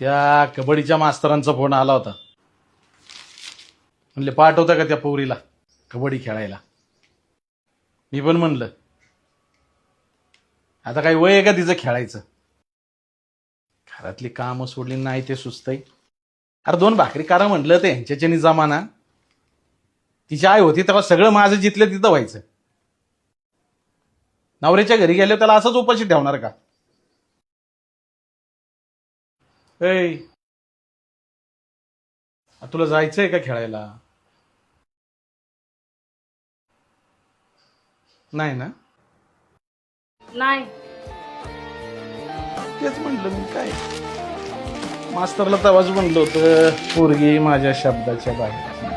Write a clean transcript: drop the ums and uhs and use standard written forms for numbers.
त्या कबड्डीच्या मास्तरांचा फोन आला होता. म्हणले पाठवता का त्या पोरीला कबड्डी खेळायला. मी पण म्हणलं आता काही वय आहे का तिचं खेळायचं. घरातली कामं सोडली नाही ते सुचतंय. अरे 2 भाकरी करा म्हटलं ते ह्यांच्याच्यानी जमाना. तिची आई होती तेव्हा सगळं माझं जिथलं तिथं व्हायचं. नवऱ्याच्या घरी गेले त्याला असंच उपाशी ठेवणार का. ऐ तुला जायचंय का खेळायला. नाही ना. नाही. तेच म्हटलं मी काय मास्तरला तेव्हाच म्हणलं होतं पोरगी माझ्या शब्दाच्या बाहेर.